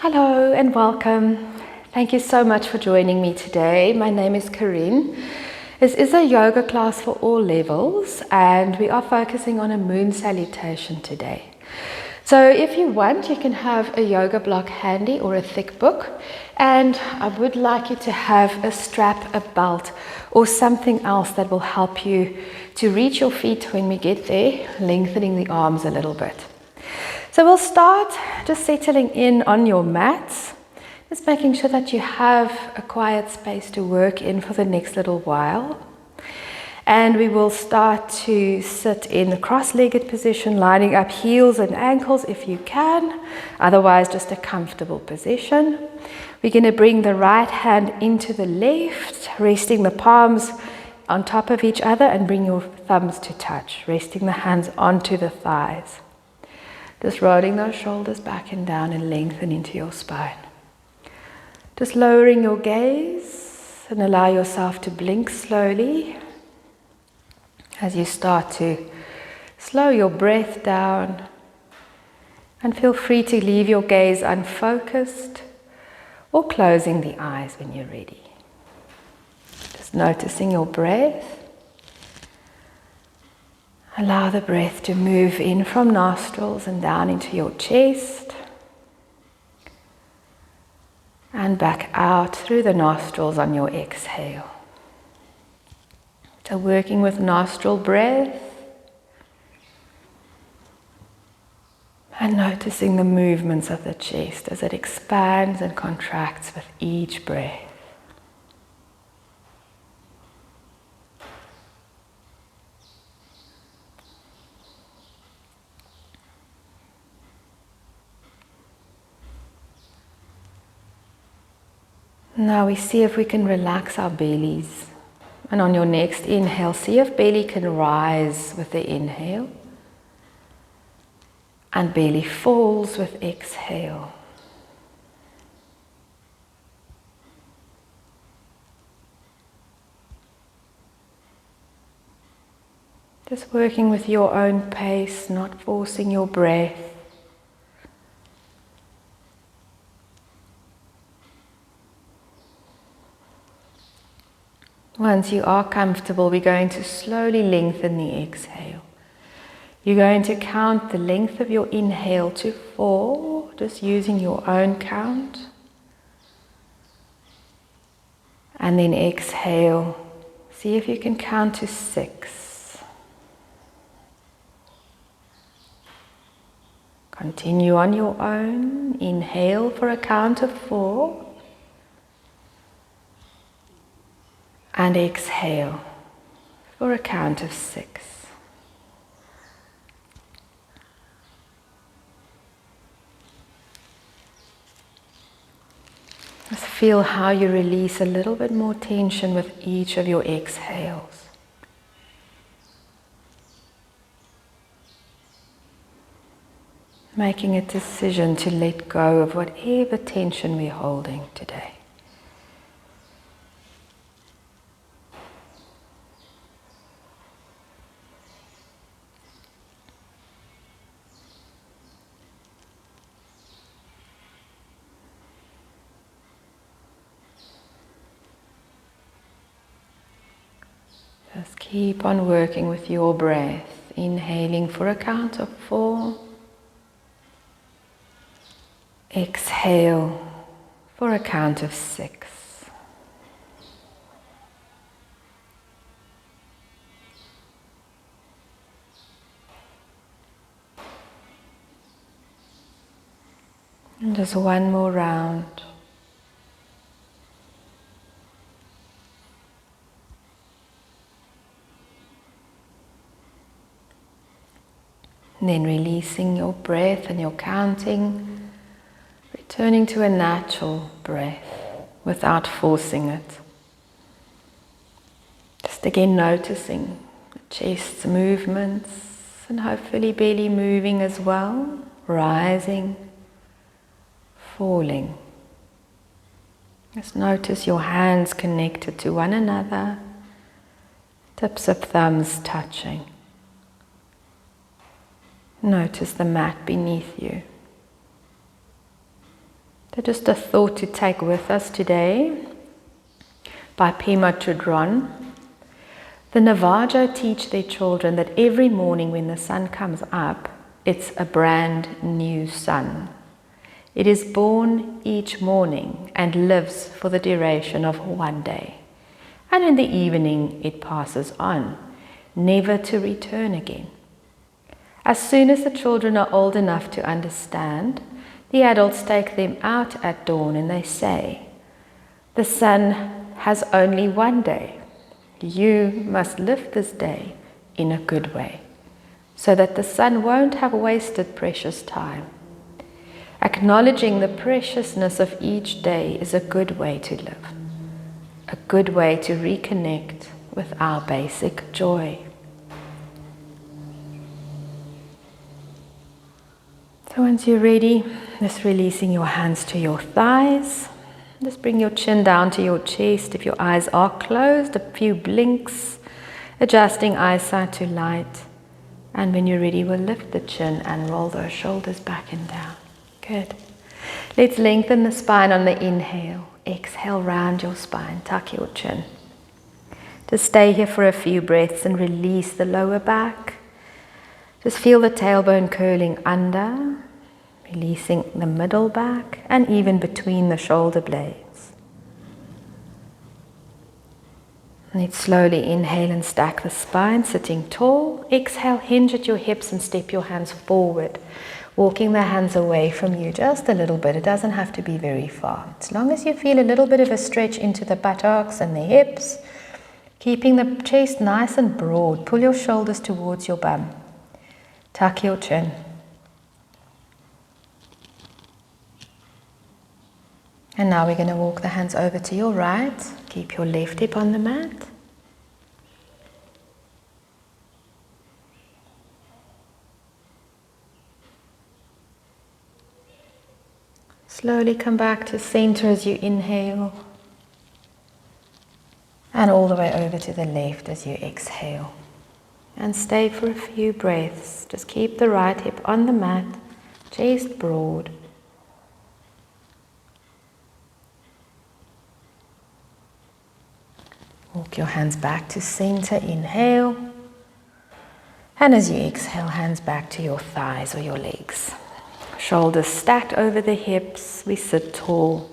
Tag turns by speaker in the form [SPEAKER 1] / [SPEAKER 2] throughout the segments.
[SPEAKER 1] Hello and welcome. Thank you so much for joining me today. My name is Karien. This is a yoga class for all levels and we are focusing on a moon salutation today. So if you want, you can have a yoga block handy or a thick book, and I would like you to have a strap, a belt or something else that will help you to reach your feet when we get there, lengthening the arms a little bit. So we'll start just settling in on your mats, just making sure that you have a quiet space to work in for the next little while. And we will start to sit in a cross-legged position, lining up heels and ankles if you can, otherwise just a comfortable position. We're going to bring the right hand into the left, resting the palms on top of each other, and bring your thumbs to touch, resting the hands onto the thighs. Just rolling those shoulders back and down and lengthen into your spine. Just lowering your gaze and allow yourself to blink slowly as you start to slow your breath down, and feel free to leave your gaze unfocused or closing the eyes when you're ready. Just noticing your breath. Allow the breath to move in from nostrils and down into your chest and back out through the nostrils on your exhale. So working with nostril breath and noticing the movements of the chest as it expands and contracts with each breath. Now we see if we can relax our bellies. And on your next inhale, see if belly can rise with the inhale and belly falls with exhale. Just working with your own pace, not forcing your breath. Once you are comfortable, we're going to slowly lengthen the exhale. You're going to count the length of your inhale to 4, just using your own count. And then exhale. See if you can count to 6. Continue on your own. Inhale for a count of 4. And exhale for a count of 6. Just feel how you release a little bit more tension with each of your exhales. Making a decision to let go of whatever tension we're holding today. Just keep on working with your breath, inhaling for a count of 4, exhale for a count of 6. And just one more round. And then releasing your breath and your counting, returning to a natural breath without forcing it. Just again noticing the chest's movements and hopefully belly moving as well, rising, falling. Just notice your hands connected to one another, tips of thumbs touching. Notice the mat beneath you. So just a thought to take with us today by Pema Chodron. The Navajo teach their children that every morning when the sun comes up, it's a brand new sun. It is born each morning and lives for the duration of one day. And in the evening it passes on, never to return again. As soon as the children are old enough to understand, the adults take them out at dawn and they say, "The sun has only one day. You must live this day in a good way, so that the sun won't have wasted precious time. Acknowledging the preciousness of each day is a good way to live, a good way to reconnect with our basic joy." So once you're ready, just releasing your hands to your thighs. Just bring your chin down to your chest. If your eyes are closed, a few blinks, adjusting eyesight to light. And when you're ready, we'll lift the chin and roll those shoulders back and down. Good. Let's lengthen the spine on the inhale. Exhale, round your spine, tuck your chin. Just stay here for a few breaths and release the lower back. Just feel the tailbone curling under, releasing the middle back and even between the shoulder blades. Let's slowly inhale and stack the spine, sitting tall. Exhale, hinge at your hips and step your hands forward, walking the hands away from you just a little bit. It doesn't have to be very far. As long as you feel a little bit of a stretch into the buttocks and the hips, keeping the chest nice and broad. Pull your shoulders towards your bum. Tuck your chin. And now we're going to walk the hands over to your right. Keep your left hip on the mat. Slowly come back to center as you inhale. And all the way over to the left as you exhale. And stay for a few breaths. Just keep the right hip on the mat, chest broad. Walk your hands back to center, inhale. And as you exhale, hands back to your thighs or your legs. Shoulders stacked over the hips, we sit tall.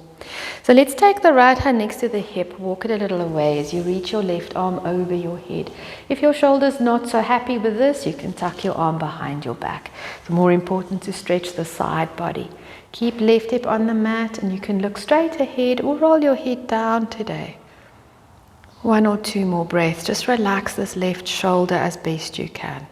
[SPEAKER 1] So let's take the right hand next to the hip, walk it a little away as you reach your left arm over your head. If your shoulder's not so happy with this, you can tuck your arm behind your back. It's more important to stretch the side body. Keep left hip on the mat and you can look straight ahead or roll your head down today. 1 or 2 more breaths. Just relax this left shoulder as best you can.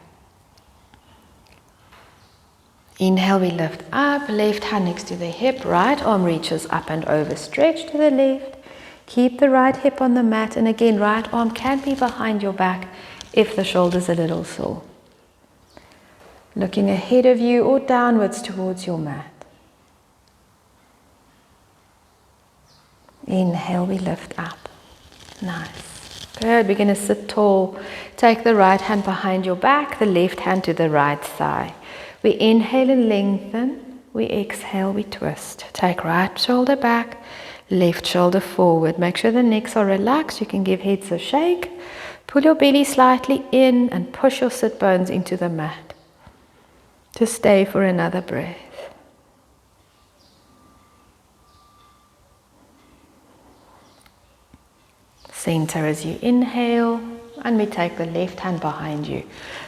[SPEAKER 1] Inhale, we lift up, left hand next to the hip, right arm reaches up and over, stretch to the left. Keep the right hip on the mat, and again, right arm can be behind your back if the shoulder's a little sore. Looking ahead of you or downwards towards your mat. Inhale, we lift up. Nice. Good. We're going to sit tall. Take the right hand behind your back, the left hand to the right thigh. We inhale and lengthen. We exhale, we twist. Take right shoulder back, left shoulder forward. Make sure the necks are relaxed. You can give heads a shake. Pull your belly slightly in and push your sit bones into the mat. Just stay for another breath. Center as you inhale, and we take the left hand behind you,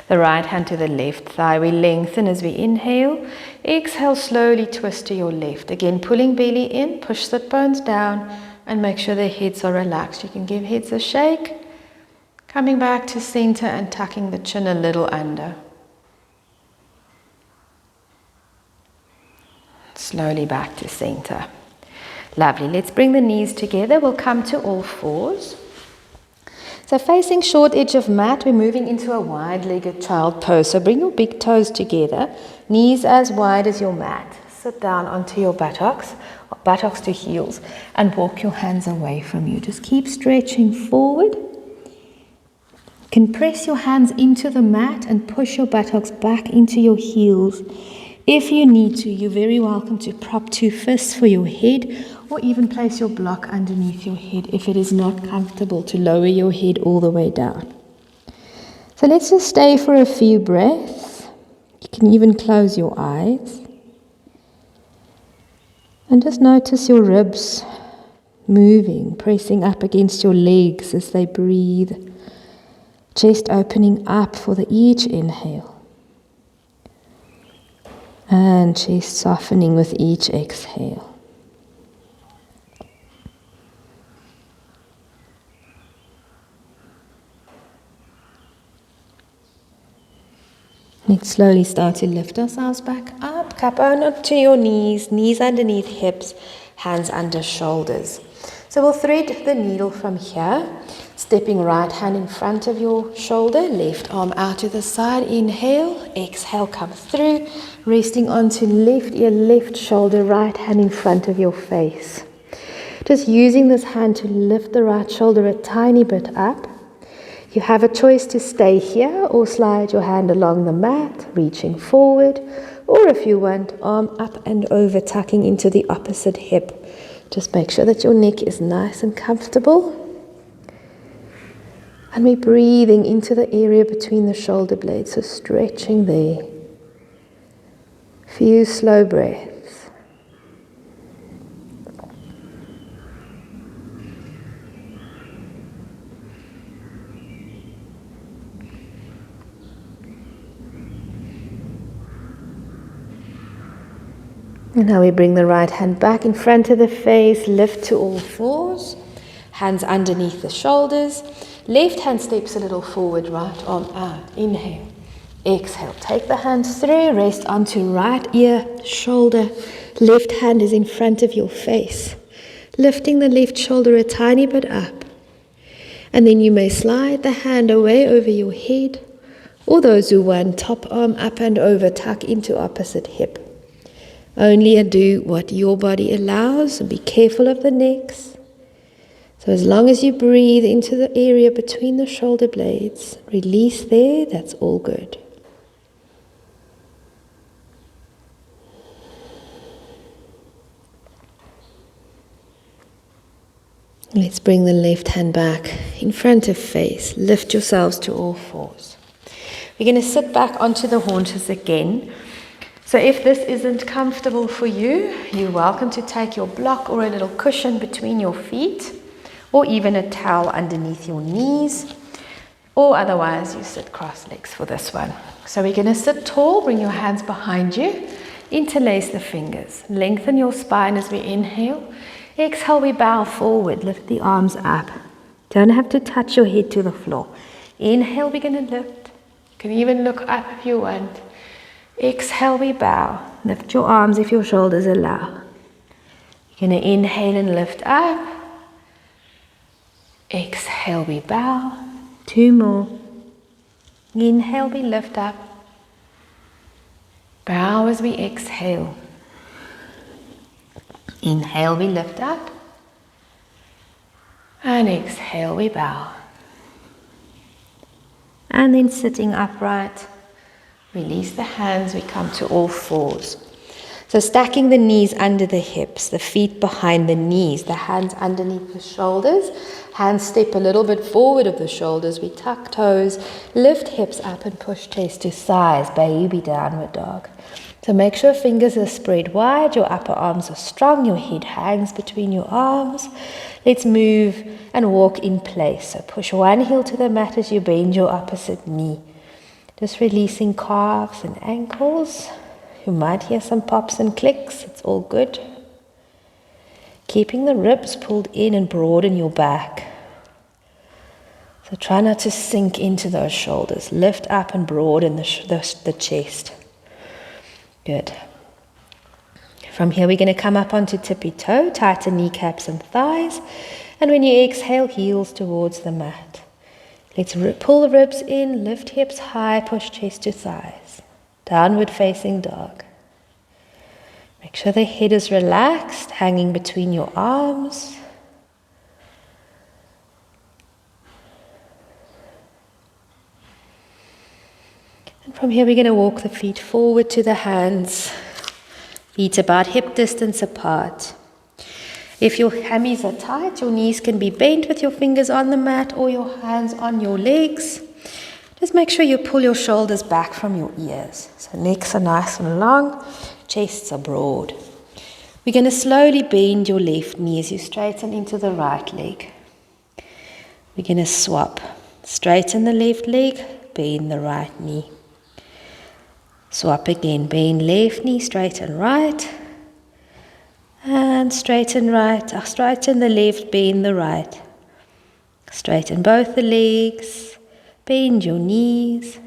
[SPEAKER 1] the right hand to the left thigh. We lengthen as we inhale. Exhale, slowly twist to your left. Again, pulling belly in, push sit bones down, and make sure the heads are relaxed. You can give heads a shake. Coming back to center and tucking the chin a little under. Slowly back to center. Lovely. Let's bring the knees together. We'll come to all fours. So facing short edge of mat, we're moving into a wide-legged child pose. So bring your big toes together, knees as wide as your mat. Sit down onto your buttocks to heels, and walk your hands away from you. Just keep stretching forward. You can press your hands into the mat and push your buttocks back into your heels. If you need to, you're very welcome to prop 2 fists for your head, or even place your block underneath your head if it is not comfortable to lower your head all the way down. So let's just stay for a few breaths. You can even close your eyes. And just notice your ribs moving, pressing up against your legs as they breathe. Chest opening up for each inhale. And chest softening with each exhale. Let's slowly start to lift ourselves back up. Cup onto your knees, knees underneath hips, hands under shoulders. So we'll thread the needle from here, stepping right hand in front of your shoulder, left arm out to the side. Inhale, exhale, come through, resting onto left ear, left shoulder, right hand in front of your face. Just using this hand to lift the right shoulder a tiny bit up. You have a choice to stay here or slide your hand along the mat, reaching forward, or if you want, arm up and over, tucking into the opposite hip. Just make sure that your neck is nice and comfortable. And we're breathing into the area between the shoulder blades, so stretching there. Few slow breaths. And now we bring the right hand back in front of the face, lift to all fours, hands underneath the shoulders, left hand steps a little forward, right arm out, inhale, exhale, take the hands through, rest onto right ear, shoulder, left hand is in front of your face, lifting the left shoulder a tiny bit up, and then you may slide the hand away over your head, or those who want, top arm up and over, tuck into opposite hip. Only do what your body allows, and be careful of the necks. So as long as you breathe into the area between the shoulder blades, release there, that's all good. Let's bring the left hand back in front of face. Lift yourselves to all fours. We're going to sit back onto the haunches again. So if this isn't comfortable for you, you're welcome to take your block or a little cushion between your feet, or even a towel underneath your knees, or otherwise you sit cross legs for this one. So we're going to sit tall, bring your hands behind you, interlace the fingers, lengthen your spine as we inhale. Exhale, we bow forward, lift the arms up. Don't have to touch your head to the floor. Inhale, we're going to lift. You can even look up if you want. Exhale, we bow. Lift your arms if your shoulders allow. You're going to inhale and lift up. Exhale, we bow. 2 more. Inhale, we lift up. Bow as we exhale. Inhale, we lift up. And exhale, we bow. And then sitting upright. Release the hands, we come to all fours. So stacking the knees under the hips, the feet behind the knees, the hands underneath the shoulders. Hands step a little bit forward of the shoulders. We tuck toes, lift hips up and push chest to thighs, baby downward dog. So make sure fingers are spread wide, your upper arms are strong, your head hangs between your arms. Let's move and walk in place. So push one heel to the mat as you bend your opposite knee. Just releasing calves and ankles. You might hear some pops and clicks. It's all good. Keeping the ribs pulled in and broad in your back. So try not to sink into those shoulders. Lift up and broaden the chest. Good. From here we're going to come up onto tippy toe, tighten kneecaps and thighs. And when you exhale, heels towards the mat. Let's pull the ribs in, lift hips high, push chest to thighs. Downward facing dog. Make sure the head is relaxed, hanging between your arms. From here we're going to walk the feet forward to the hands, feet about hip distance apart. If your hammies are tight, your knees can be bent with your fingers on the mat or your hands on your legs. Just make sure you pull your shoulders back from your ears. So legs are nice and long, chests are broad. We're going to slowly bend your left knee as you straighten into the right leg. We're going to swap. Straighten the left leg, bend the right knee. Swap again, bend left knee, straighten right. And straighten right, straighten the left, bend the right. Straighten both the legs, bend your knees.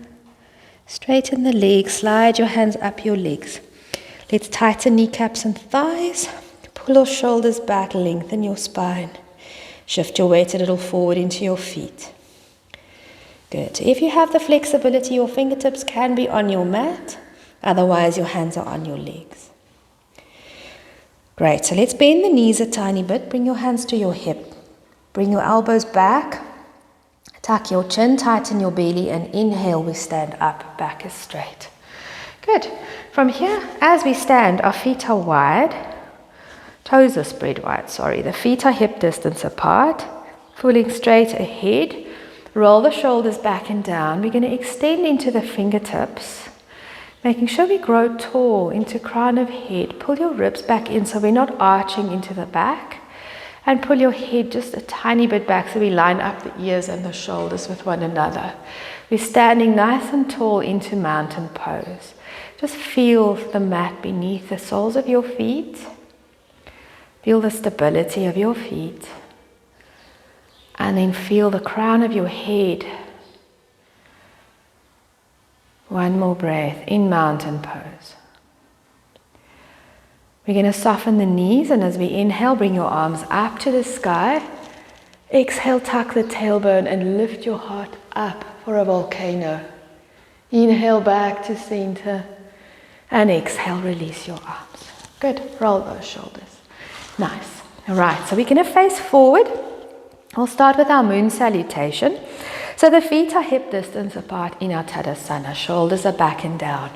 [SPEAKER 1] Straighten the legs, slide your hands up your legs. Let's tighten kneecaps and thighs. Pull your shoulders back, lengthen your spine. Shift your weight a little forward into your feet. Good. If you have the flexibility, your fingertips can be on your mat. Otherwise, your hands are on your legs. Great, so let's bend the knees a tiny bit. Bring your hands to your hip. Bring your elbows back. Tuck your chin, tighten your belly, and inhale, we stand up. Back is straight. Good. From here, as we stand, our feet are wide. Toes are spread wide, The feet are hip distance apart. Pulling straight ahead. Roll the shoulders back and down. We're going to extend into the fingertips. Making sure we grow tall into crown of head. Pull your ribs back in so we're not arching into the back. And pull your head just a tiny bit back so we line up the ears and the shoulders with one another. We're standing nice and tall into mountain pose. Just feel the mat beneath the soles of your feet. Feel the stability of your feet. And then feel the crown of your head. One more breath in mountain pose. We're going to soften the knees, and as we inhale, bring your arms up to the sky. Exhale, tuck the tailbone and lift your heart up for a volcano. Inhale back to center, and exhale, release your arms. Good, roll those shoulders. Nice. All right, so we're going to face forward. We'll start with our Moon Salutation. So the feet are hip distance apart in our Tadasana. Shoulders are back and down.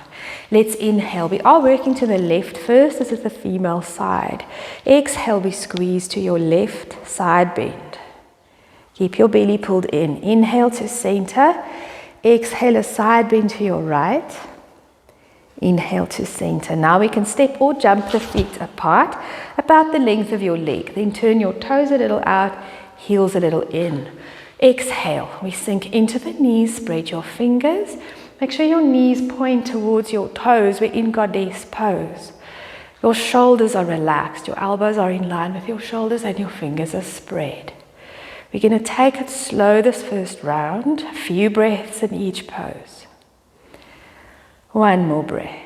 [SPEAKER 1] Let's inhale. We are working to the left first. This is the female side. Exhale, we squeeze to your left side bend. Keep your belly pulled in. Inhale to center. Exhale, a side bend to your right. Inhale to center. Now we can step or jump the feet apart about the length of your leg. Then turn your toes a little out, heels a little in. Exhale, we sink into the knees, spread your fingers. Make sure your knees point towards your toes. We're in goddess pose. Your shoulders are relaxed, your elbows are in line with your shoulders and your fingers are spread. We're going to take it slow this first round, a few breaths in each pose. One more breath.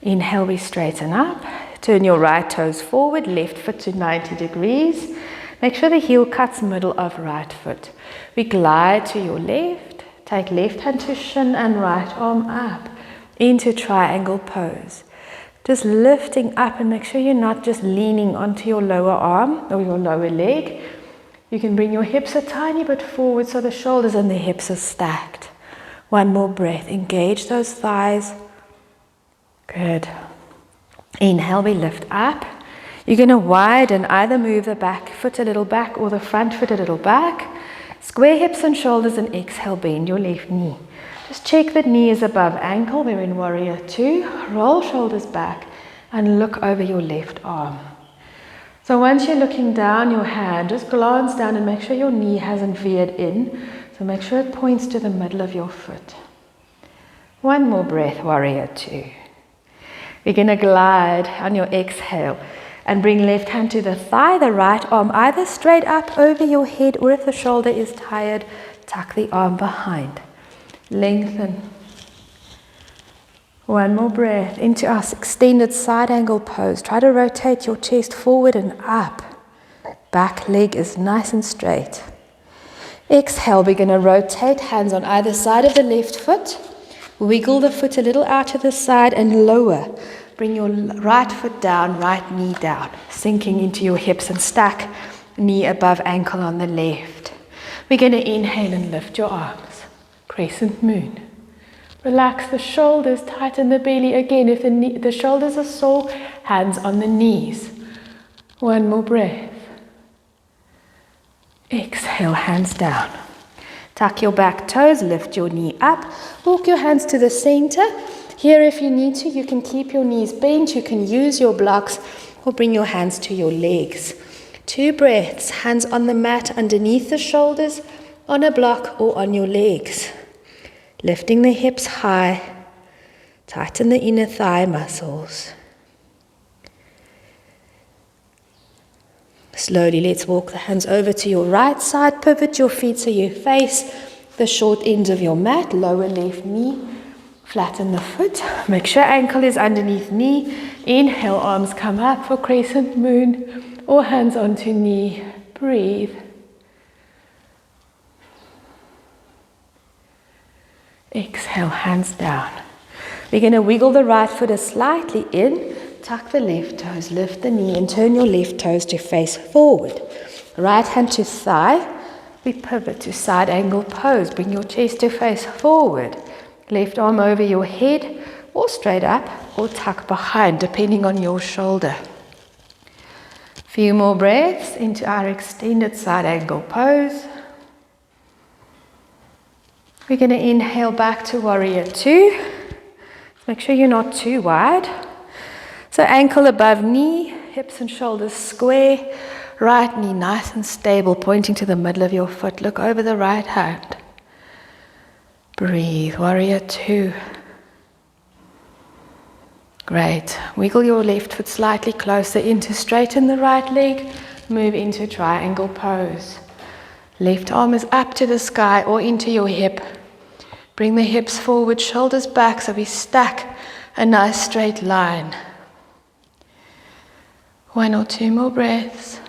[SPEAKER 1] Inhale, we straighten up. Turn your right toes forward, left foot to 90 degrees. Make sure the heel cuts middle of right foot. We glide to your left. Take left hand to shin and right arm up into triangle pose. Just lifting up, and make sure you're not just leaning onto your lower arm or your lower leg. You can bring your hips a tiny bit forward so the shoulders and the hips are stacked. One more breath. Engage those thighs. Good. Inhale, we lift up. You're going to widen, either move the back foot a little back or the front foot a little back. Square hips and shoulders, and exhale, bend your left knee. Just check that knee is above ankle. We're in warrior two. Roll shoulders back and look over your left arm. So once you're looking down your hand, just glance down and make sure your knee hasn't veered in. So make sure it points to the middle of your foot. One more breath, warrior two. We're going to glide on your exhale and bring left hand to the thigh, the right arm either straight up over your head, or if the shoulder is tired, tuck the arm behind. Lengthen. One more breath into our extended side angle pose. Try to rotate your chest forward and up. Back leg is nice and straight. Exhale, we're going to rotate, hands on either side of the left foot. Wiggle the foot a little out to the side and lower. Bring your right foot down, right knee down, sinking into your hips, and stack knee above ankle on the left. We're going to inhale and lift your arms. crescent moon. Relax the shoulders, tighten the belly again. If the shoulders are sore, hands on the knees. One more breath. Exhale, hands down. Tuck your back toes, lift your knee up. Walk your hands to the center. Here, if you need to, you can keep your knees bent. You can use your blocks or bring your hands to your legs. 2 breaths, hands on the mat underneath the shoulders, on a block or on your legs. Lifting the hips high, tighten the inner thigh muscles. Slowly, let's walk the hands over to your right side. Pivot your feet so you face the short ends of your mat. Lower left knee, flatten the foot. Make sure ankle is underneath knee. Inhale, arms come up for crescent moon or hands onto knee. Breathe. Exhale, hands down. We're going to wiggle the right foot slightly in. Tuck the left toes, lift the knee and turn your left toes to face forward. Right hand to thigh. We pivot to side angle pose. Bring your chest to face forward. Left arm over your head or straight up or tuck behind depending on your shoulder. Few more breaths into our extended side angle pose. We're going to inhale back to warrior 2. Make sure you're not too wide. So ankle above knee, hips and shoulders square, right knee nice and stable, pointing to the middle of your foot. Look over the right hand. Breathe, warrior 2. Great. Wiggle your left foot slightly closer in to straighten the right leg. Move into triangle pose. Left arm is up to the sky or into your hip. Bring the hips forward, shoulders back so we stack a nice straight line. 1 or 2 more breaths.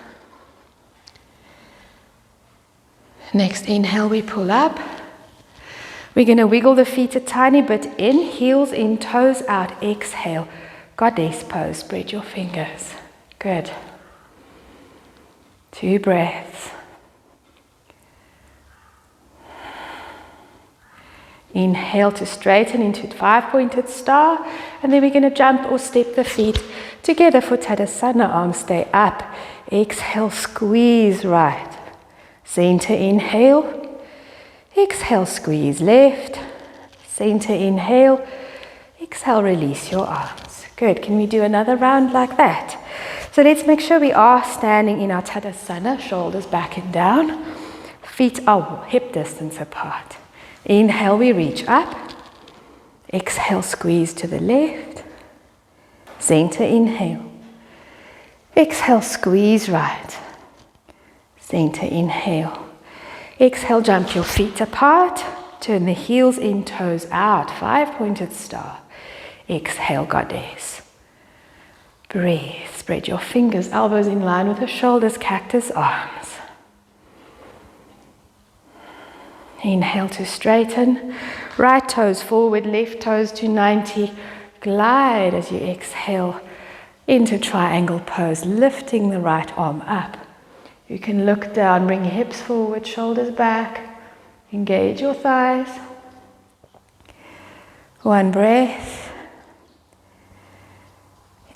[SPEAKER 1] Next inhale, we pull up. We're going to wiggle the feet a tiny bit in, heels in, toes out. Exhale, goddess pose. Spread your fingers. Good. 2 breaths. Inhale to straighten into 5-pointed star, and then we're going to jump or step the feet together for Tadasana. Arms stay up. Exhale, squeeze right. Center inhale. Exhale, squeeze left. Center inhale. Exhale, release your arms. Good. Can we do another round like that? So let's make sure we are standing in our Tadasana, shoulders back and down. Feet are hip distance apart. Inhale, we reach up. Exhale, squeeze to the left. Center inhale. Exhale, squeeze right. Center inhale. Exhale, jump your feet apart. Turn the heels in, toes out. 5-pointed star. Exhale, goddess. Breathe. Spread your fingers, elbows in line with the shoulders, cactus arms. Inhale to straighten. Right toes forward, left toes to 90. Glide as you exhale into triangle pose, lifting the right arm up. You can look down, bring your hips forward, shoulders back. Engage your thighs. 1 breath.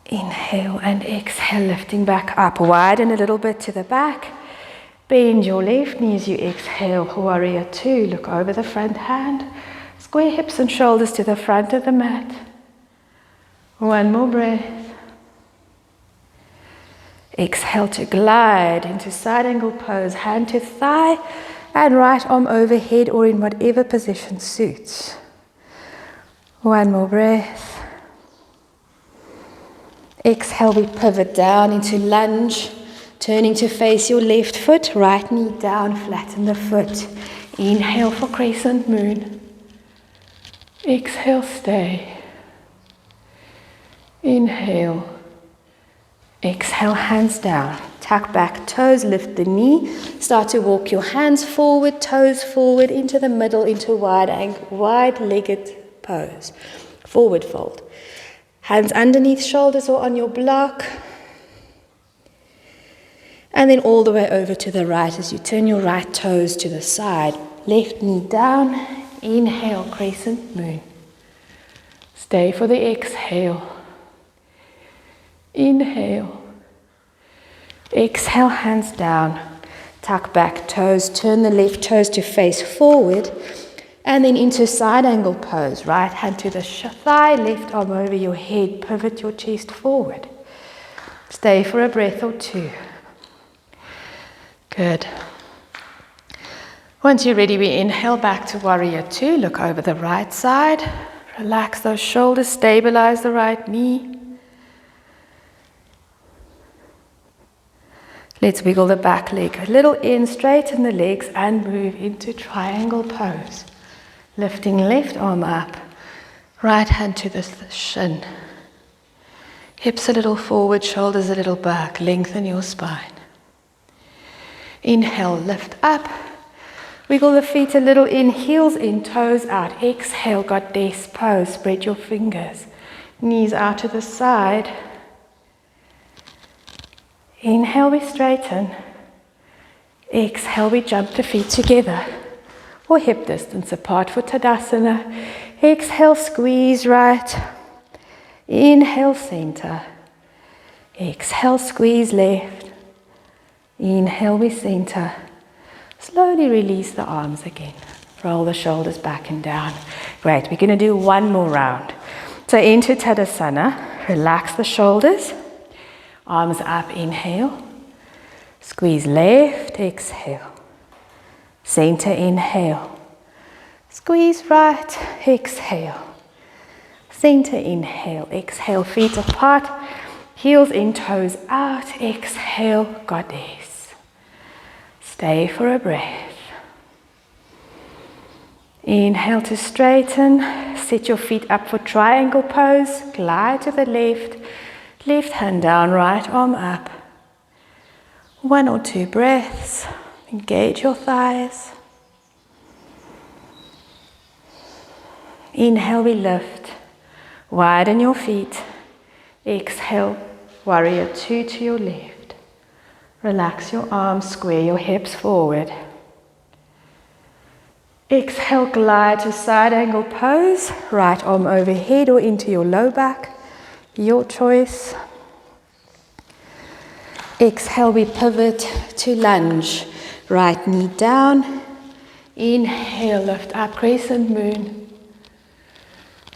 [SPEAKER 1] Inhale and exhale, lifting back up. Widen a little bit to the back. Bend your left knee as you exhale, warrior 2. Look over the front hand. Square hips and shoulders to the front of the mat. 1 more breath. Exhale to glide into side angle pose, hand to thigh and right arm overhead or in whatever position suits. 1 more breath. Exhale, we pivot down into lunge. Turning to face your left foot, right knee down, flatten the foot. Inhale for crescent moon. Exhale, stay. Inhale. Exhale, hands down. Tuck back toes, lift the knee. Start to walk your hands forward, toes forward, into the middle, into wide-legged pose. Forward fold. Hands underneath shoulders or on your block. And then all the way over to the right as you turn your right toes to the side. Left knee down, Inhale, crescent moon. Stay for the exhale. Inhale. Exhale, hands down. Tuck back toes, turn the left toes to face forward, and then into side angle pose. Right hand to the thigh, left arm over your head, pivot your chest forward. Stay for a breath or two. Good. Once you're ready, we inhale back to warrior two. Look over the right side. Relax those shoulders, stabilize the right knee. Let's wiggle the back leg a little in, straighten the legs and move into triangle pose. Lifting left arm up, right hand to the shin. Hips a little forward, shoulders a little back, lengthen your spine. Inhale, lift up. Wiggle the feet a little in, heels in, toes out. Exhale, goddess pose, spread your fingers. Knees out to the side. Inhale, we straighten. Exhale, we jump the feet together or hip distance apart for Tadasana. Exhale, squeeze right. Inhale, center. Exhale, squeeze left. Inhale, we center. Slowly release the arms again. Roll the shoulders back and down. Great, we're going to do one more round. So into Tadasana, relax the shoulders. Arms up, inhale. Squeeze left, exhale. Center, inhale. Squeeze right, exhale. Center, inhale. Exhale, feet apart. Heels in, toes out. Exhale, goddess. Stay for a breath. Inhale to straighten. Set your feet up for triangle pose. Glide to the left. Left hand down, right arm up. 1 or 2 breaths. Engage your thighs. Inhale, we lift. Widen your feet. Exhale, warrior two to your left. Relax your arms, square your hips forward. Exhale, glide to side angle pose. Right arm overhead or into your low back. Your choice. Exhale, we pivot to lunge. Right knee down. Inhale, lift up, crescent moon.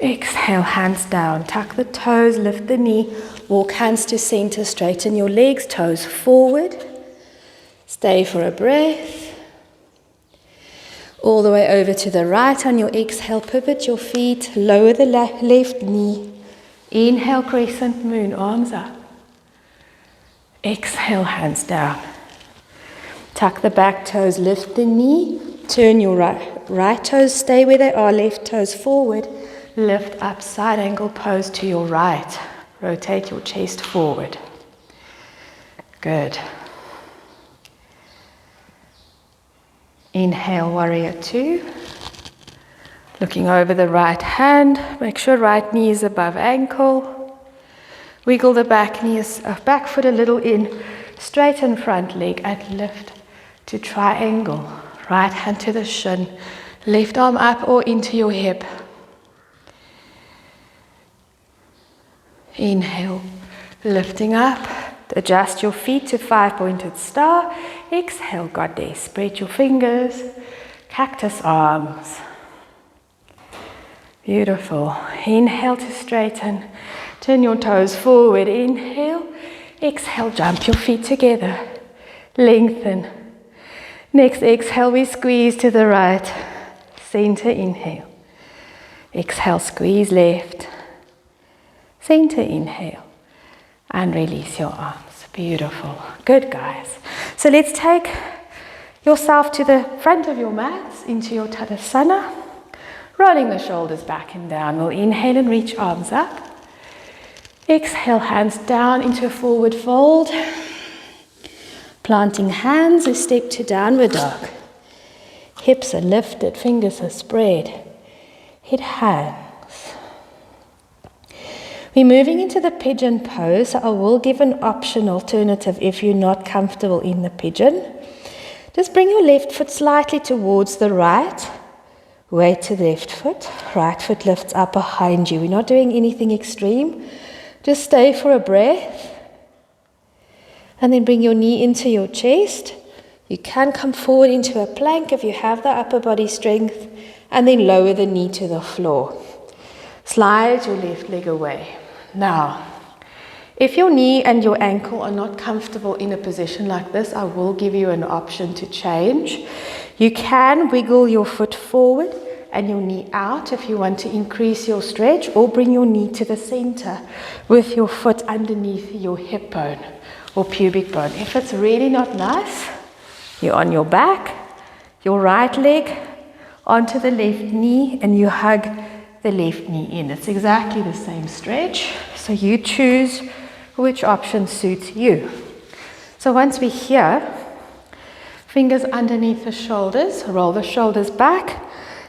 [SPEAKER 1] Exhale, hands down. Tuck the toes, lift the knee. Walk hands to center, straighten your legs, toes forward. Stay for a breath. All the way over to the right. On your exhale, pivot your feet, lower the left knee. Inhale, crescent moon, arms up. Exhale, hands down. Tuck the back toes, lift the knee. Turn your right toes, stay where they are, left toes forward. Lift up, side angle pose to your right. Rotate your chest forward. Good. Inhale, warrior two. Looking over the right hand, make sure right knee is above ankle. Wiggle the back foot a little in, straighten front leg and lift to triangle. Right hand to the shin, left arm up or into your hip. Inhale, lifting up, adjust your feet to 5-pointed star. Exhale, goddess, spread your fingers, cactus arms. Beautiful. Inhale to straighten. Turn your toes forward. Inhale. Exhale, jump your feet together. Lengthen. Next exhale, we squeeze to the right. Center, inhale. Exhale, squeeze left. Center, inhale. And release your arms. Beautiful. Good, guys. So let's take yourself to the front of your mats into your Tadasana. Rolling the shoulders back and down. We'll inhale and reach arms up. Exhale, hands down into a forward fold. Planting hands, a step to downward dog. Hips are lifted, fingers are spread. Head hangs. We're moving into the pigeon pose. So I will give an option alternative if you're not comfortable in the pigeon. Just bring your left foot slightly towards the right. weight to the left foot, right foot lifts up behind you. We're not doing anything extreme. Just stay for a breath. And then bring your knee into your chest. You can come forward into a plank if you have the upper body strength, and then lower the knee to the floor. Slide your left leg away. Now, if your knee and your ankle are not comfortable in a position like this, I will give you an option to change. You can wiggle your foot forward and your knee out if you want to increase your stretch, or bring your knee to the center with your foot underneath your hip bone or pubic bone. If it's really not nice, you're on your back, your right leg onto the left knee, and you hug the left knee in. It's exactly the same stretch, so you choose which option suits you. So once we're here, fingers underneath the shoulders, roll the shoulders back.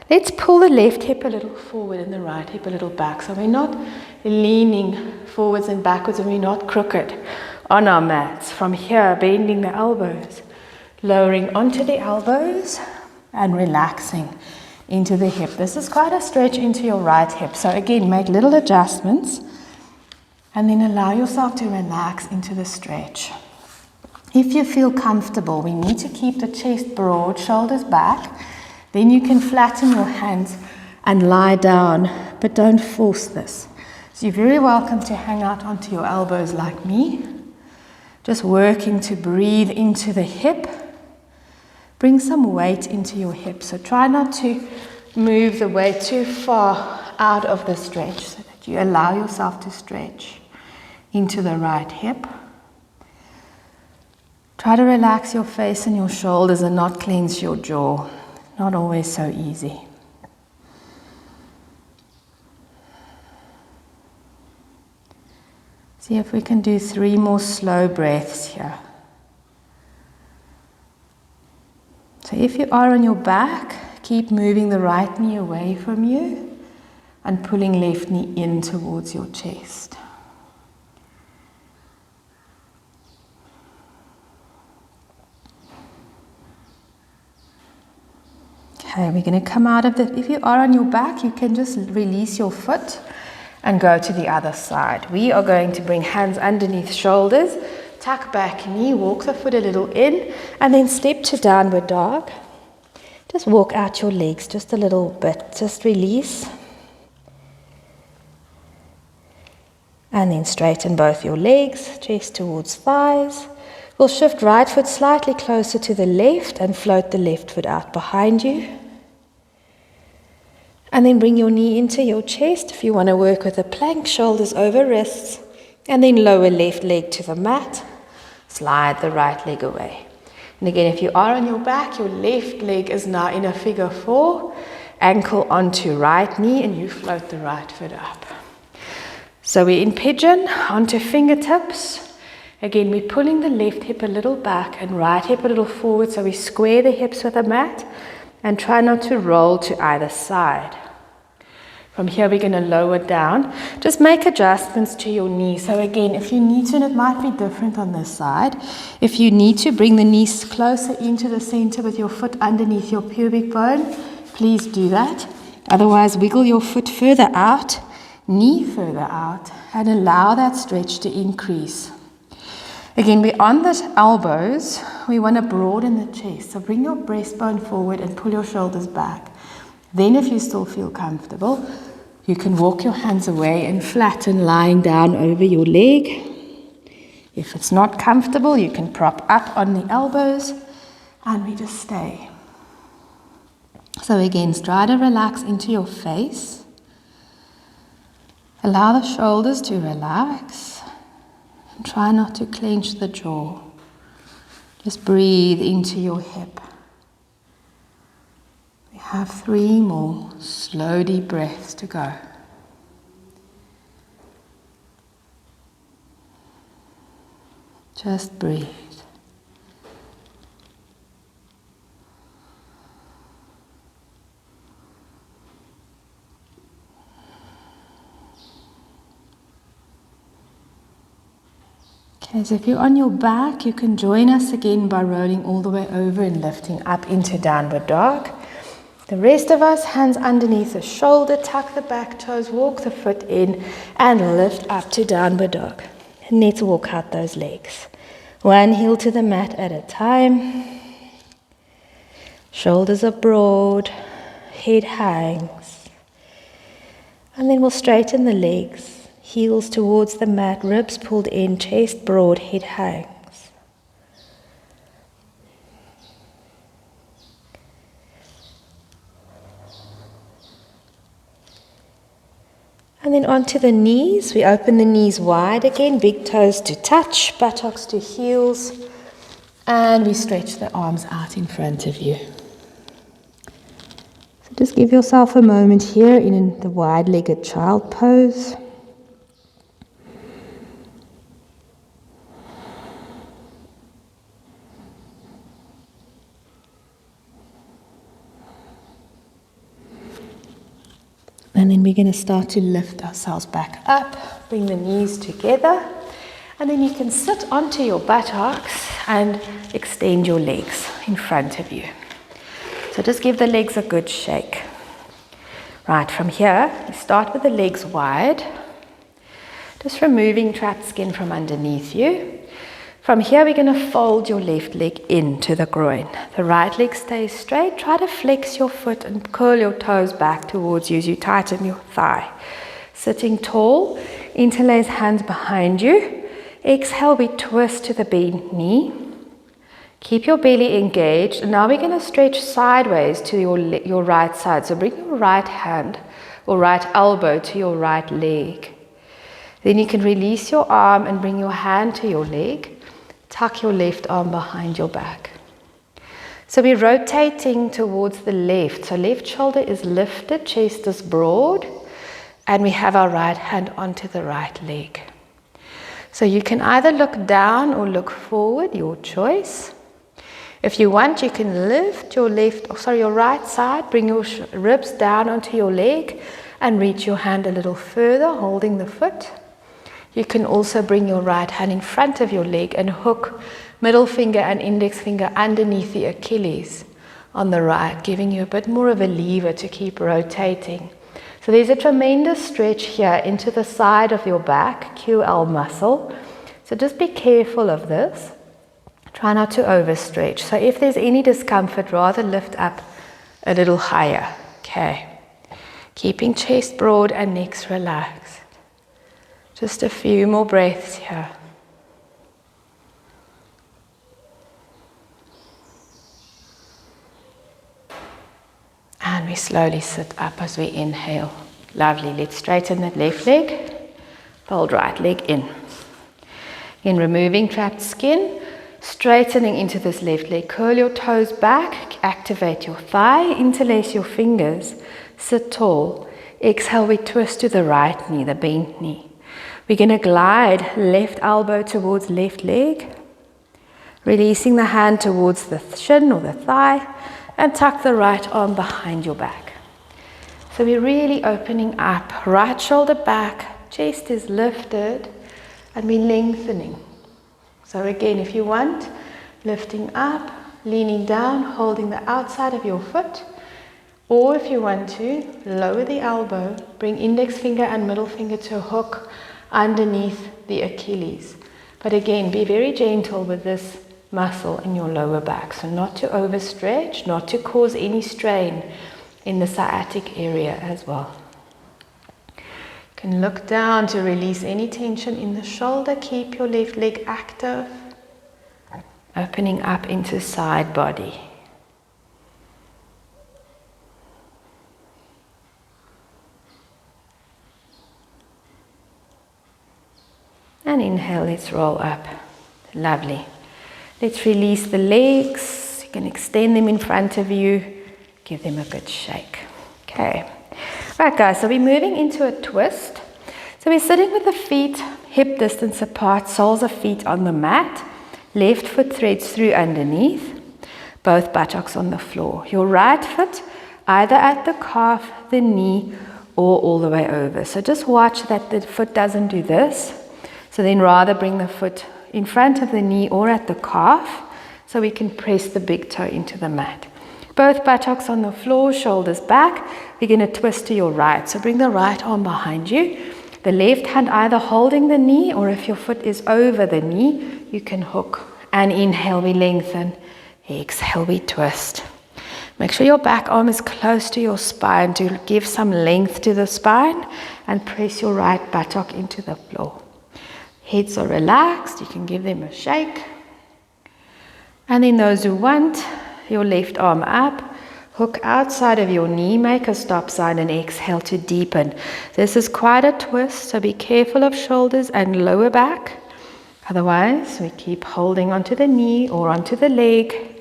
[SPEAKER 1] Let's pull the left hip a little forward and the right hip a little back. So we're not leaning forwards and backwards, and we're not crooked on our mats. From here, bending the elbows, lowering onto the elbows and relaxing into the hip. This is quite a stretch into your right hip. So again, make little adjustments and then allow yourself to relax into the stretch. If you feel comfortable, we need to keep the chest broad, shoulders back. Then you can flatten your hands and lie down, but don't force this. So you're very welcome to hang out onto your elbows like me. Just working to breathe into the hip. Bring some weight into your hip. So try not to move the weight too far out of the stretch, so that you allow yourself to stretch into the right hip. Try to relax your face and your shoulders and not clench your jaw. Not always so easy. See if we can do 3 more slow breaths here. So if you are on your back, keep moving the right knee away from you and pulling left knee in towards your chest. Okay, we're going to come out of the, if you are on your back, you can just release your foot and go to the other side. We are going to bring hands underneath shoulders, tuck back knee, walk the foot a little in, and then step to downward dog. Just walk out your legs just a little bit, just release. And then straighten both your legs, chest towards thighs. We'll shift right foot slightly closer to the left and float the left foot out behind you. And then bring your knee into your chest. If you want to work with a plank, shoulders over wrists. And then lower left leg to the mat. Slide the right leg away. And again, if you are on your back, your left leg is now in a figure 4. Ankle onto right knee, and you float the right foot up. So we're in pigeon, onto fingertips. Again, we're pulling the left hip a little back and right hip a little forward. So we square the hips with the mat and try not to roll to either side. From here, we're going to lower down. Just make adjustments to your knee. So again, if you need to, and it might be different on this side, if you need to bring the knees closer into the center with your foot underneath your pubic bone, please do that. Otherwise, wiggle your foot further out, knee further out, and allow that stretch to increase. Again, we're on the elbows. We want to broaden the chest. So bring your breastbone forward and pull your shoulders back. Then if you still feel comfortable, you can walk your hands away and flatten, lying down over your leg. If it's not comfortable, you can prop up on the elbows, and we just stay. So again, try to relax into your face. Allow the shoulders to relax, and try not to clench the jaw. Just breathe into your hip. We have 3 more slow, deep breaths to go. Just breathe. Okay, so if you're on your back, you can join us again by rolling all the way over and lifting up into downward dog. The rest of us, hands underneath the shoulder, tuck the back toes, walk the foot in, and lift up to downward dog. And let's walk out those legs. One heel to the mat at a time. Shoulders are broad, head hangs. And then we'll straighten the legs, heels towards the mat, ribs pulled in, chest broad, head hangs. And then onto the knees. We open the knees wide again, big toes to touch, buttocks to heels, and we stretch the arms out in front of you. So just give yourself a moment here in the wide-legged child pose. And then we're going to start to lift ourselves back up, bring the knees together, and then you can sit onto your buttocks and extend your legs in front of you. So just give the legs a good shake. Right, from here, you start with the legs wide, just removing trapped skin from underneath you. From here, we're going to fold your left leg into the groin. The right leg stays straight. Try to flex your foot and curl your toes back towards you as you tighten your thigh. Sitting tall, interlace hands behind you. Exhale, we twist to the bent knee. Keep your belly engaged. And now we're going to stretch sideways to your right side. So bring your right hand or right elbow to your right leg. Then you can release your arm and bring your hand to your leg. Tuck your left arm behind your back. So we're rotating towards the left. So left shoulder is lifted, chest is broad, and we have our right hand onto the right leg. So you can either look down or look forward, your choice. If you want, you can lift your your right side, bring your ribs down onto your leg and reach your hand a little further, holding the foot. You can also bring your right hand in front of your leg and hook middle finger and index finger underneath the Achilles on the right, giving you a bit more of a lever to keep rotating. So there's a tremendous stretch here into the side of your back, QL muscle. So just be careful of this. Try not to overstretch. So if there's any discomfort, rather lift up a little higher. Okay. Keeping chest broad and necks relaxed. Just a few more breaths here. And we slowly sit up as we inhale. Lovely. Let's straighten that left leg. Fold right leg in. Again, removing trapped skin. Straightening into this left leg. Curl your toes back. Activate your thigh. Interlace your fingers. Sit tall. Exhale, we twist to the right knee, the bent knee. We're going to glide left elbow towards left leg, releasing the hand towards the shin or the thigh, and tuck the right arm behind your back. So we're really opening up, right shoulder back, chest is lifted, and we're lengthening. So again, if you want, lifting up, leaning down, holding the outside of your foot, or if you want to, lower the elbow, bring index finger and middle finger to hook underneath the Achilles. But again, be very gentle with this muscle in your lower back. So not to overstretch, not to cause any strain in the sciatic area as well. You can look down to release any tension in the shoulder. Keep your left leg active. Opening up into side body. And inhale, let's roll up. Lovely. Let's release the legs. You can extend them in front of you. Give them a good shake. Okay. Right guys, so we're moving into a twist. So we're sitting with the feet hip distance apart, soles of feet on the mat. Left foot threads through underneath. Both buttocks on the floor. Your right foot either at the calf, the knee, or all the way over. So just watch that the foot doesn't do this. So then rather bring the foot in front of the knee or at the calf so we can press the big toe into the mat. Both buttocks on the floor, shoulders back. We're going to twist to your right. So bring the right arm behind you. The left hand either holding the knee, or if your foot is over the knee, you can hook. And inhale, we lengthen. Exhale, we twist. Make sure your back arm is close to your spine to give some length to the spine, and press your right buttock into the floor. Heads are relaxed. You can give them a shake. And then those who want, your left arm up, hook outside of your knee, make a stop sign, and exhale to deepen. This is quite a twist, so be careful of shoulders and lower back. Otherwise, we keep holding onto the knee or onto the leg.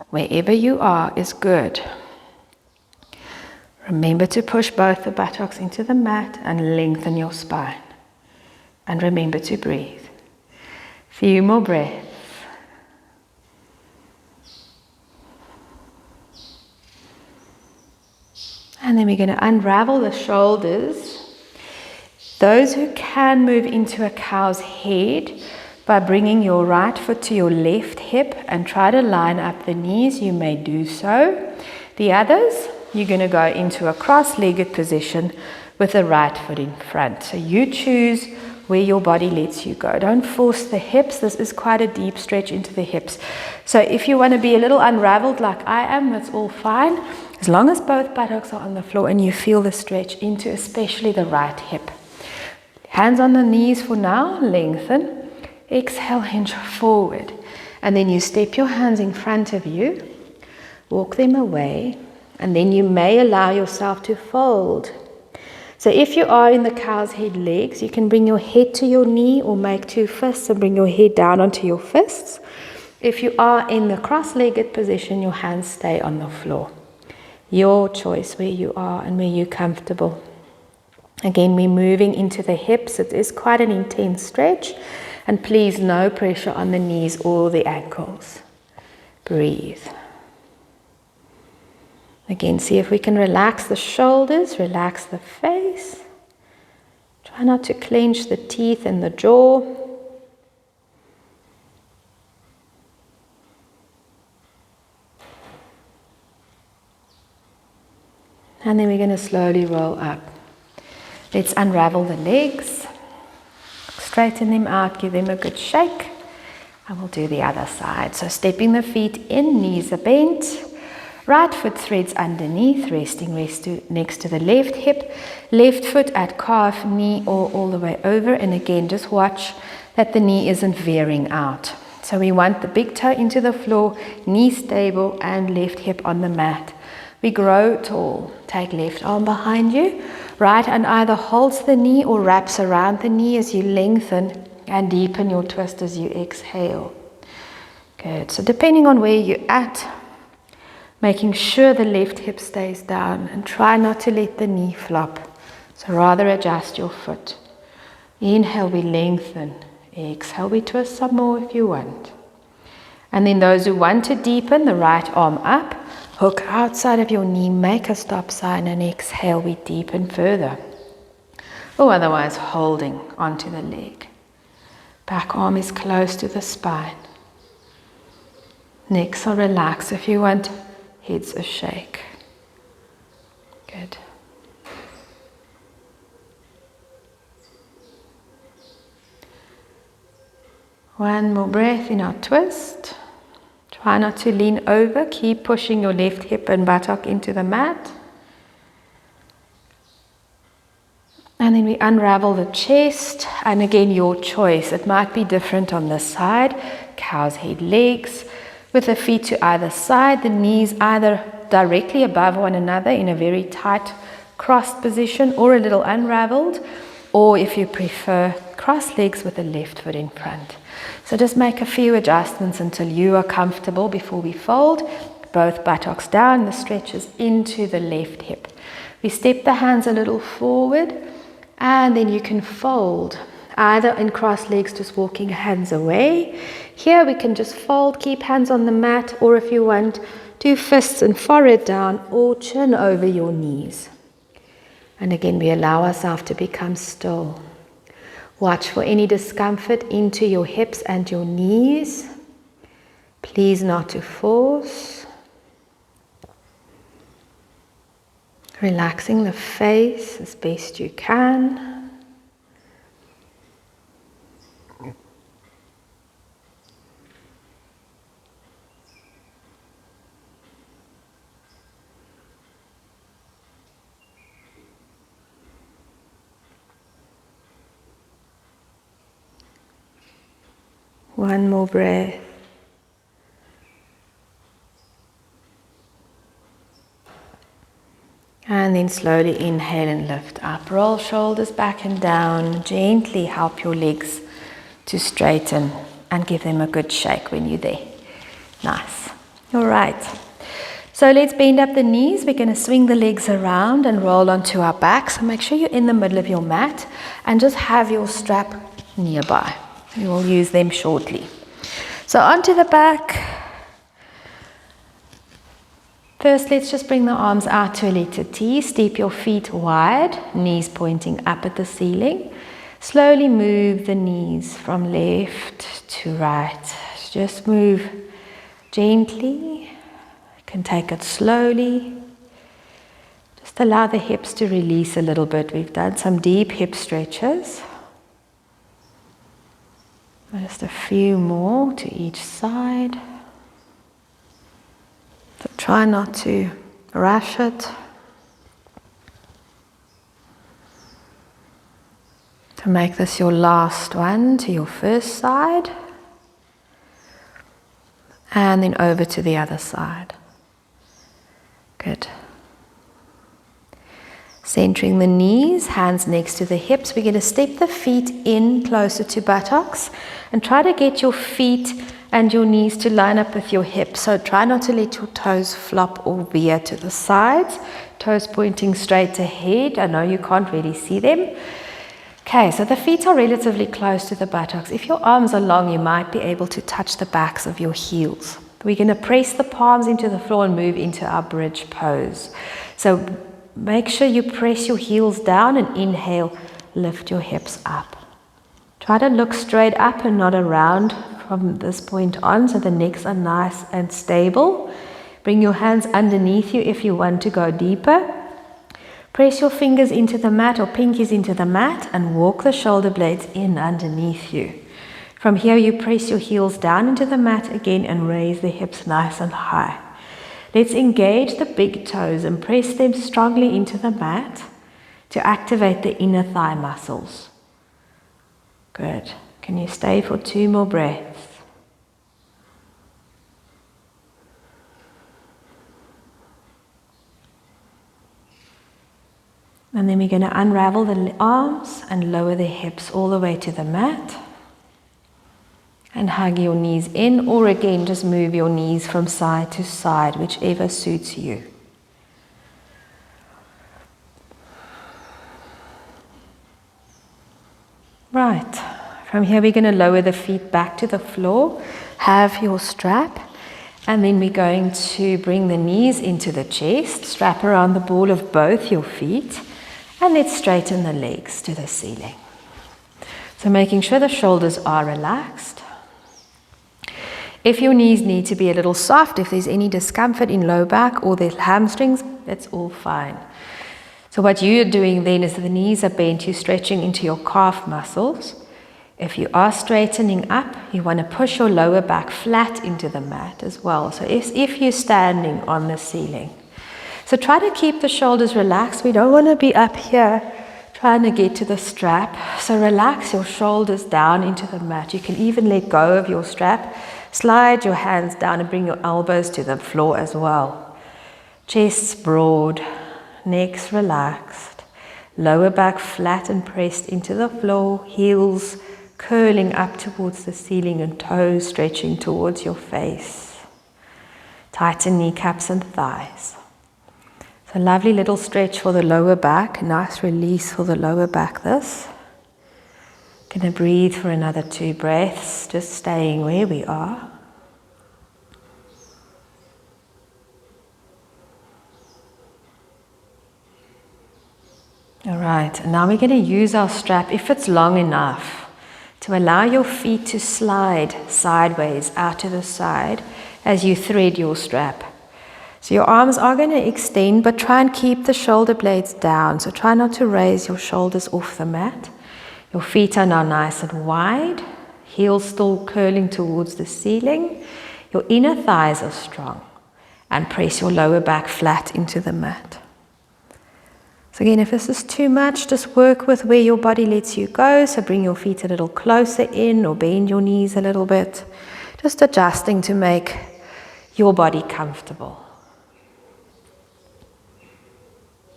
[SPEAKER 1] Wherever you are is good. Remember to push both the buttocks into the mat and lengthen your spine. And remember to breathe. Few more breaths. And then we're going to unravel the shoulders. Those who can move into a cow's head by bringing your right foot to your left hip and try to line up the knees, you may do so. The others, you're going to go into a cross-legged position with the right foot in front. So you choose where your body lets you go. Don't force the hips. This is quite a deep stretch into the hips. So if you want to be a little unraveled like I am, that's all fine. As long as both buttocks are on the floor and you feel the stretch into especially the right hip. Hands on the knees for now, lengthen. Exhale, hinge forward. And then you step your hands in front of you, walk them away, and then you may allow yourself to fold. So if you are in the cow's head legs, you can bring your head to your knee or make two fists and bring your head down onto your fists. If you are in the cross-legged position, your hands stay on the floor. Your choice where you are and where you're comfortable. Again, we're moving into the hips. It is quite an intense stretch. And please, no pressure on the knees or the ankles. Breathe. Again, see if we can relax the shoulders, relax the face. Try not to clench the teeth and the jaw. And then we're going to slowly roll up. Let's unravel the legs. Straighten them out, give them a good shake. And we'll do the other side. So stepping the feet in, knees are bent. Right foot threads underneath, resting next to the left hip. Left foot at calf, knee, or all the way over. And again, just watch that the knee isn't veering out. So we want the big toe into the floor, knee stable, and left hip on the mat. We grow tall. Take left arm behind you. Right hand either holds the knee or wraps around the knee as you lengthen and deepen your twist as you exhale. Good. So depending on where you're at, making sure the left hip stays down and try not to let the knee flop. So rather adjust your foot. Inhale, we lengthen. Exhale, we twist some more if you want. And then those who want to deepen, the right arm up. Hook outside of your knee, make a stop sign, and exhale, we deepen further. Or otherwise holding onto the leg. Back arm is close to the spine. Necks are relaxed. If you want, heads a shake. Good. One more breath in our twist. Try not to lean over. Keep pushing your left hip and buttock into the mat. And then we unravel the chest. And again, your choice. It might be different on this side. Cow's head legs. With the feet to either side. The knees either directly above one another in a very tight crossed position or a little unraveled. Or if you prefer, cross legs with the left foot in front. So just make a few adjustments until you are comfortable before we fold. Both buttocks down, the stretches into the left hip. We step the hands a little forward and then you can fold. Either in cross legs, just walking hands away. Here we can just fold, keep hands on the mat, or if you want, do fists and forehead down or chin over your knees. And again, we allow ourselves to become still. Watch for any discomfort into your hips and your knees. Please not to force. Relaxing the face as best you can. One more breath. And then slowly inhale and lift up. Roll shoulders back and down. Gently help your legs to straighten and give them a good shake when you're there. Nice. All right. So let's bend up the knees. We're going to swing the legs around and roll onto our back. So make sure you're in the middle of your mat and just have your strap nearby. We will use them shortly. So onto the back. First, let's just bring the arms out to a letter T. Step your feet wide, knees pointing up at the ceiling. Slowly move the knees from left to right. Just move gently. You can take it slowly. Just allow the hips to release a little bit. We've done some deep hip stretches. Just a few more to each side. So try not to rush it. To make this your last one to your first side. And then over to the other side. Good. Centering the knees, hands next to the hips. We're going to step the feet in closer to buttocks and try to get your feet and your knees to line up with your hips. So try not to let your toes flop or veer to the sides. Toes pointing straight ahead. I know you can't really see them. Okay, so the feet are relatively close to the buttocks. If your arms are long, you might be able to touch the backs of your heels. We're going to press the palms into the floor and move into our bridge pose. So make sure you press your heels down and inhale, lift your hips up. Try to look straight up and not around from this point on, so the necks are nice and stable. Bring your hands underneath you if you want to go deeper. Press your fingers into the mat or pinkies into the mat and walk the shoulder blades in underneath you. From here you press your heels down into the mat again and raise the hips nice and high. Let's engage the big toes and press them strongly into the mat to activate the inner thigh muscles. Good. Can you stay for 2 more breaths? And then we're going to unravel the arms and lower the hips all the way to the mat. And hug your knees in, or again just move your knees from side to side, whichever suits you. Right, from here we're going to lower the feet back to the floor, have your strap, and then we're going to bring the knees into the chest, strap around the ball of both your feet, and let's straighten the legs to the ceiling. So making sure the shoulders are relaxed. If your knees need to be a little soft, if there's any discomfort in low back or the hamstrings, that's all fine. So what you're doing then is the knees are bent, you're stretching into your calf muscles. If you are straightening up, you want to push your lower back flat into the mat as well. So if you're standing on the ceiling. So try to keep the shoulders relaxed. We don't want to be up here trying to get to the strap. So relax your shoulders down into the mat. You can even let go of your strap. Slide your hands down and bring your elbows to the floor as well. Chest's broad. Necks relaxed, lower back flat and pressed into the floor, heels curling up towards the ceiling and toes stretching towards your face. Tighten kneecaps and thighs. So lovely little stretch for the lower back, nice release for the lower back this. Gonna breathe for another 2 breaths, just staying where we are. All right, and now we're going to use our strap, if it's long enough, to allow your feet to slide sideways out to the side as you thread your strap. So your arms are going to extend, but try and keep the shoulder blades down. So try not to raise your shoulders off the mat. Your feet are now nice and wide, heels still curling towards the ceiling. Your inner thighs are strong, and press your lower back flat into the mat. So again, if this is too much, just work with where your body lets you go. So bring your feet a little closer in or bend your knees a little bit. Just adjusting to make your body comfortable.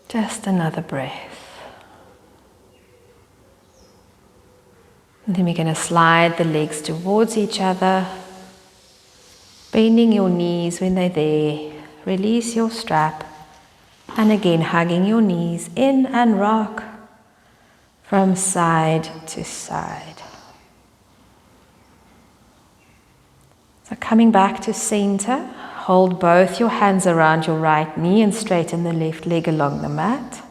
[SPEAKER 1] Just another breath. And then we're going to slide the legs towards each other, bending your knees when they're there. Release your strap. And again, hugging your knees in and rock from side to side. So coming back to center, hold both your hands around your right knee and straighten the left leg along the mat.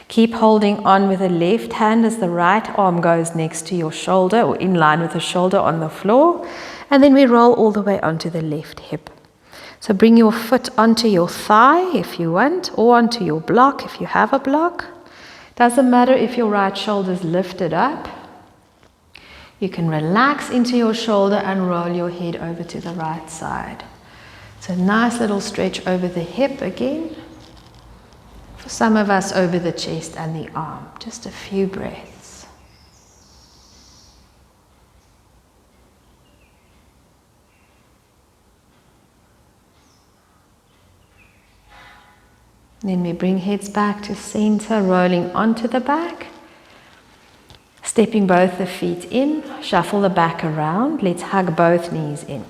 [SPEAKER 1] Keep holding on with the left hand as the right arm goes next to your shoulder or in line with the shoulder on the floor. And then we roll all the way onto the left hip. So bring your foot onto your thigh if you want, or onto your block if you have a block. Doesn't matter if your right shoulder is lifted up. You can relax into your shoulder and roll your head over to the right side. So nice little stretch over the hip again. For some of us, over the chest and the arm. Just a few breaths. Then we bring heads back to center, rolling onto the back. Stepping both the feet in, shuffle the back around. Let's hug both knees in.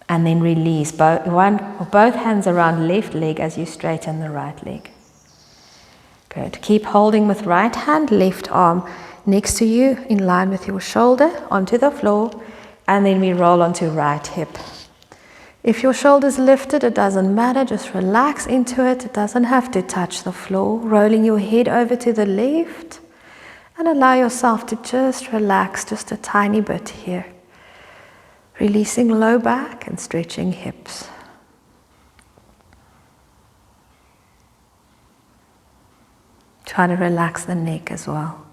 [SPEAKER 1] And then release both hands around left leg as you straighten the right leg. Good. Keep holding with right hand, left arm next to you in line with your shoulder onto the floor. And then we roll onto right hip. If your shoulder's lifted, it doesn't matter, just relax into it. It doesn't have to touch the floor. Rolling your head over to the left and allow yourself to just relax just a tiny bit here. Releasing low back and stretching hips. Try to relax the neck as well.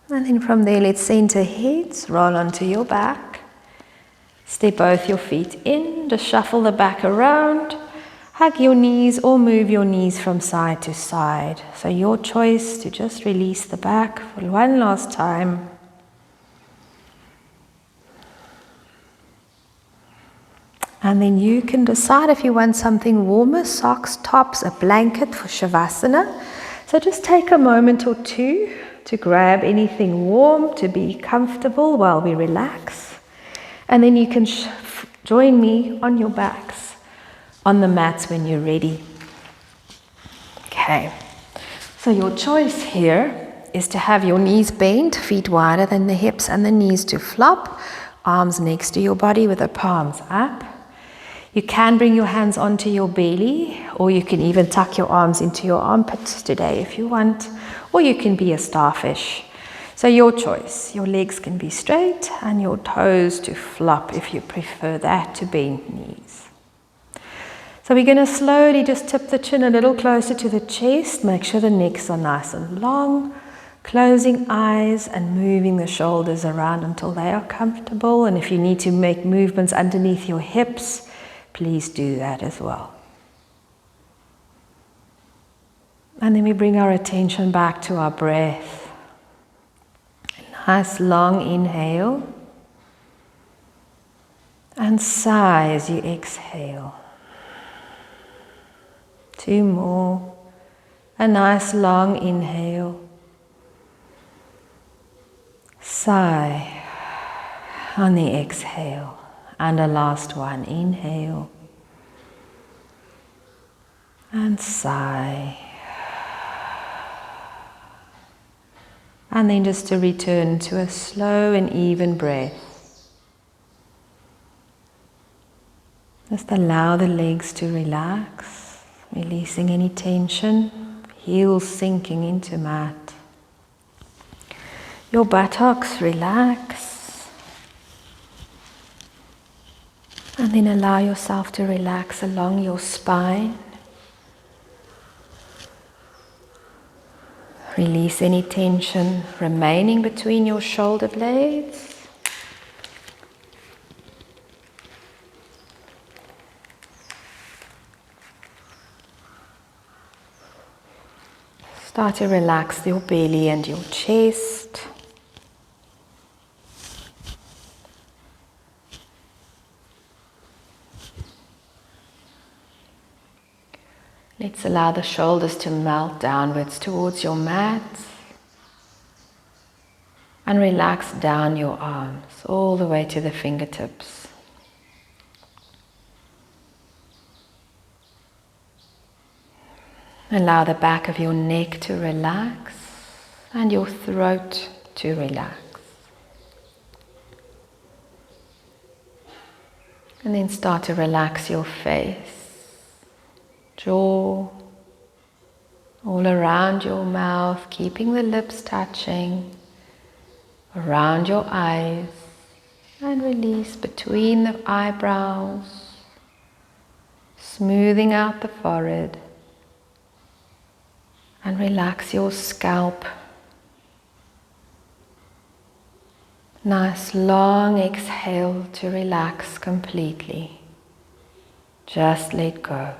[SPEAKER 1] And then from there, let's center heads, roll onto your back. Step both your feet in, just shuffle the back around. Hug your knees or move your knees from side to side. So your choice to just release the back for one last time. And then you can decide if you want something warmer, socks, tops, a blanket for Shavasana. So just take a moment or two to grab anything warm, to be comfortable while we relax. And then you can join me on your backs, on the mats when you're ready. Okay, so your choice here is to have your knees bent, feet wider than the hips and the knees to flop, arms next to your body with the palms up. You can bring your hands onto your belly, or you can even tuck your arms into your armpits today if you want, or you can be a starfish. So your choice. Your legs can be straight and your toes to flop if you prefer that, to bend knees. So we're going to slowly just tip the chin a little closer to the chest. Make sure the necks are nice and long. Closing eyes and moving the shoulders around until they are comfortable. And if you need to make movements underneath your hips, please do that as well. And then we bring our attention back to our breath. Nice long inhale. And sigh as you exhale. 2 more. A nice long inhale. Sigh on the exhale. And a last one. Inhale. And sigh. And then just to return to a slow and even breath. Just allow the legs to relax, releasing any tension, heels sinking into mat. Your buttocks relax. And then allow yourself to relax along your spine. Release any tension remaining between your shoulder blades. Start to relax your belly and your chest. Let's allow the shoulders to melt downwards towards your mat. And relax down your arms all the way to the fingertips. Allow the back of your neck to relax and your throat to relax. And then start to relax your face, jaw, all around your mouth, keeping the lips touching, around your eyes, and release between the eyebrows, smoothing out the forehead, and relax your scalp. Nice long exhale to relax completely. Just let go.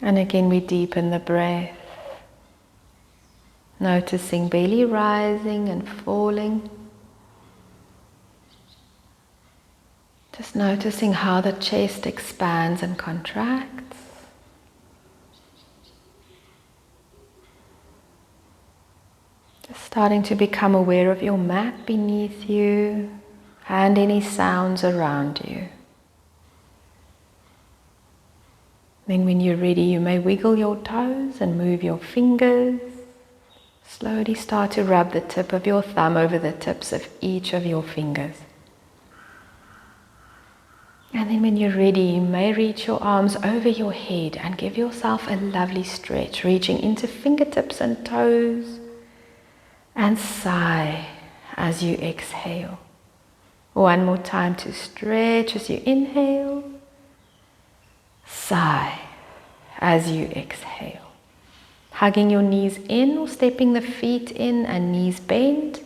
[SPEAKER 1] And again we deepen the breath, noticing belly rising and falling. Just noticing how the chest expands and contracts. Just starting to become aware of your mat beneath you and any sounds around you. Then when you're ready, you may wiggle your toes and move your fingers. Slowly start to rub the tip of your thumb over the tips of each of your fingers. And then when you're ready, you may reach your arms over your head and give yourself a lovely stretch, reaching into fingertips and toes. And sigh as you exhale. One more time to stretch as you inhale. Sigh as you exhale. Hugging your knees in or stepping the feet in and knees bent.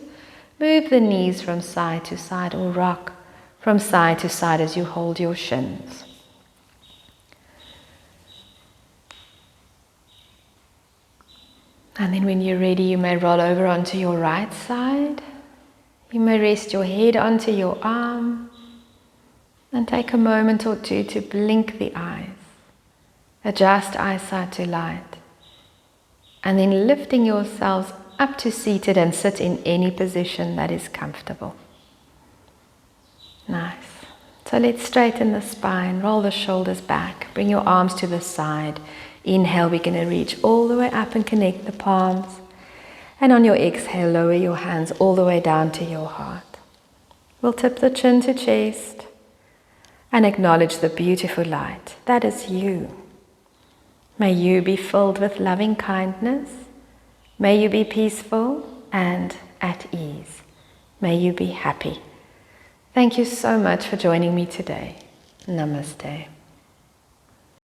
[SPEAKER 1] Move the knees from side to side or rock from side to side as you hold your shins. And then when you're ready, you may roll over onto your right side. You may rest your head onto your arm and take a moment or two to blink the eyes. Adjust eyesight to light. And then lifting yourselves up to seated and sit in any position that is comfortable. Nice. So let's straighten the spine, roll the shoulders back, bring your arms to the side. Inhale, we're going to reach all the way up and connect the palms. And on your exhale, lower your hands all the way down to your heart. We'll tip the chin to chest and acknowledge the beautiful light. That is you. May you be filled with loving kindness. May you be peaceful and at ease. May you be happy. Thank you so much for joining me today. Namaste.